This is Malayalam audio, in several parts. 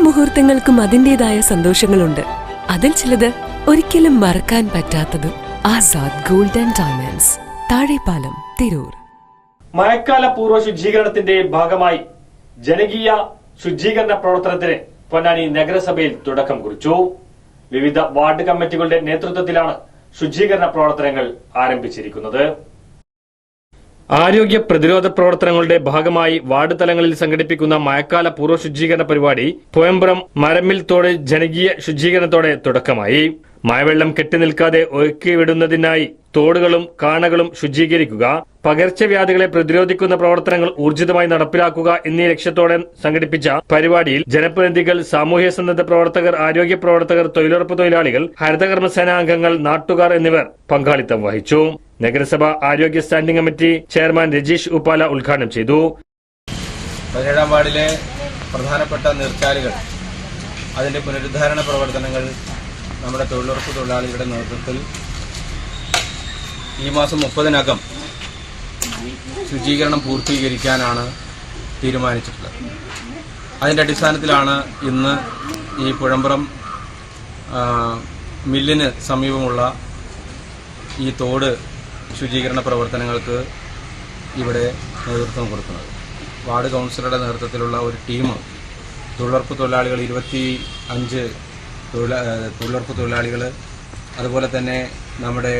മുഹൂർത്തങ്ങൾക്കും അതിന്റേതായ സന്തോഷങ്ങളുണ്ട്. അതിൽ ചിലത് ഒരിക്കലും മറക്കാൻ പറ്റാത്തതും. Azad gold and diamonds, Thazhepalam, Tirur. മഴക്കാല പൂർവ്വ ശുചീകരണത്തിന്റെ ഭാഗമായി ജനകീയ ശുചീകരണ പ്രവർത്തനത്തിന് പൊന്നാനി നഗരസഭയിൽ തുടക്കം കുറിച്ചു. വിവിധ വാർഡ് കമ്മിറ്റികളുടെ നേതൃത്വത്തിലാണ് ശുചീകരണ പ്രവർത്തനങ്ങൾ ആരംഭിച്ചിരിക്കുന്നത്. ആരോഗ്യ പ്രതിരോധ പ്രവർത്തനങ്ങളുടെ ഭാഗമായി വാർഡ് തലങ്ങളിൽ സംഘടിപ്പിക്കുന്ന മഴക്കാല പൂർവ്വ ശുചീകരണ പരിപാടി പോയമ്പ്രം മരമിൽ തോട് ജനകീയ ശുചീകരണത്തോടെ തുടക്കമായി. മഴവെള്ളം കെട്ടിനിൽക്കാതെ ഒഴുക്കിവിടുന്നതിനായി തോടുകളും കാണകളും ശുചീകരിക്കുക, പകർച്ചവ്യാധികളെ പ്രതിരോധിക്കുന്ന പ്രവർത്തനങ്ങൾ ഊർജിതമായി നടപ്പിലാക്കുക എന്നീ ലക്ഷ്യത്തോടെ സംഘടിപ്പിച്ച പരിപാടിയിൽ ജനപ്രതിനിധികൾ, സാമൂഹ്യ സന്നദ്ധ പ്രവർത്തകർ, ആരോഗ്യ പ്രവർത്തകർ, തൊഴിലുറപ്പ് തൊഴിലാളികൾ, ഹരിതകർമ്മസേനാ അംഗങ്ങൾ, നാട്ടുകാർ എന്നിവർ പങ്കാളിത്തം വഹിച്ചു. നഗരസഭ ആരോഗ്യ standing committee chairman Rajeesh Uppala ഉദ്ഘാടനം ചെയ്തു. 17ാം വാർഡിലെ പ്രധാനപ്പെട്ട നീർച്ചാലുകൾ, അതിന്റെ പുനരുദ്ധാരണ പ്രവർത്തനങ്ങൾ നമ്മുടെ തൊഴിലുറപ്പ് തൊഴിലാളികളുടെ നേതൃത്വത്തിൽ ഈ മാസം 30-നകം ശുചീകരണം പൂർത്തീകരിക്കാനാണ് തീരുമാനിച്ചിട്ടുള്ളത്. അതിന്റെ അടിസ്ഥാനത്തിലാണ് ഇന്ന് ഈ പുഴമ്പ്രം മില്ലിന് സമീപമുള്ള ഈ തോട് ശുചീകരണ പ്രവർത്തനങ്ങൾക്ക് ഇവിടെ നേതൃത്വം കൊടുക്കുന്നത്. വാർഡ് കൗൺസിലറുടെ നേതൃത്വത്തിലുള്ള ഒരു ടീം, തൊഴിലുറപ്പ് തൊഴിലാളികൾ 25 തൊഴിലുറപ്പ് തൊഴിലാളികൾ, അതുപോലെ തന്നെ നമ്മുടെ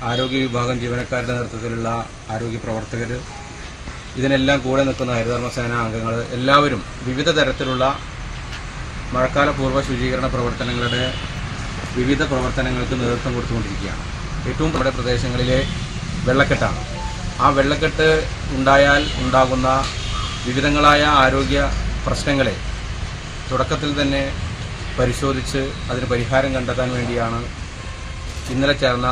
ആരോഗ്യ വിഭാഗം ജീവനക്കാരുടെ നേതൃത്വത്തിലുള്ള ആരോഗ്യ പ്രവർത്തകർ, ഇതിനെല്ലാം കൂടെ നിൽക്കുന്ന ഹരിതകർമ്മസേനാ അംഗങ്ങൾ, എല്ലാവരും വിവിധ തരത്തിലുള്ള മഴക്കാല പൂർവ്വ ശുചീകരണ പ്രവർത്തനങ്ങളുടെ വിവിധ പ്രവർത്തനങ്ങൾക്ക് നേതൃത്വം കൊടുത്തുകൊണ്ടിരിക്കുകയാണ്. ഏറ്റവും നമ്മുടെ പ്രദേശങ്ങളിലെ വെള്ളക്കെട്ടാണ്. ആ വെള്ളക്കെട്ട് ഉണ്ടായാൽ ഉണ്ടാകുന്ന വിവിധങ്ങളായ ആരോഗ്യ പ്രശ്നങ്ങളെ തുടക്കത്തിൽ തന്നെ പരിശോധിച്ച് അതിന് പരിഹാരം കണ്ടെത്താൻ വേണ്ടിയാണ് ഇന്നലെ ചേർന്ന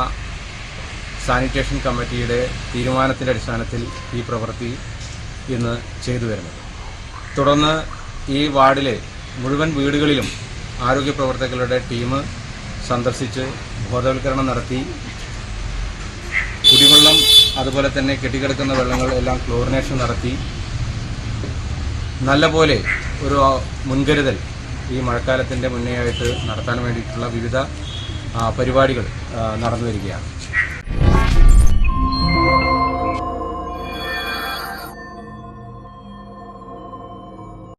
സാനിറ്റേഷൻ കമ്മിറ്റിയുടെ തീരുമാനത്തിൻ്റെ അടിസ്ഥാനത്തിൽ ഈ പ്രവൃത്തി ഇന്ന് ചെയ്തു വരുന്നത്. തുടർന്ന് ഈ വാർഡിലെ മുഴുവൻ വീടുകളിലും ആരോഗ്യ പ്രവർത്തകരുടെ ടീം സന്ദർശിച്ച് ബോധവൽക്കരണം നടത്തി കുടിവെള്ളം, അതുപോലെ തന്നെ കെട്ടിക്കിടക്കുന്ന വെള്ളങ്ങൾ എല്ലാം ക്ലോറിനേഷൻ നടത്തി നല്ലപോലെ ഒരു മുൻകരുതൽ ഈ മഴക്കാലത്തിൻ്റെ മുന്നേയായിട്ട് നടത്താൻ വേണ്ടിയിട്ടുള്ള വിവിധ പരിപാടികൾ നടന്നു വരികയാണ്.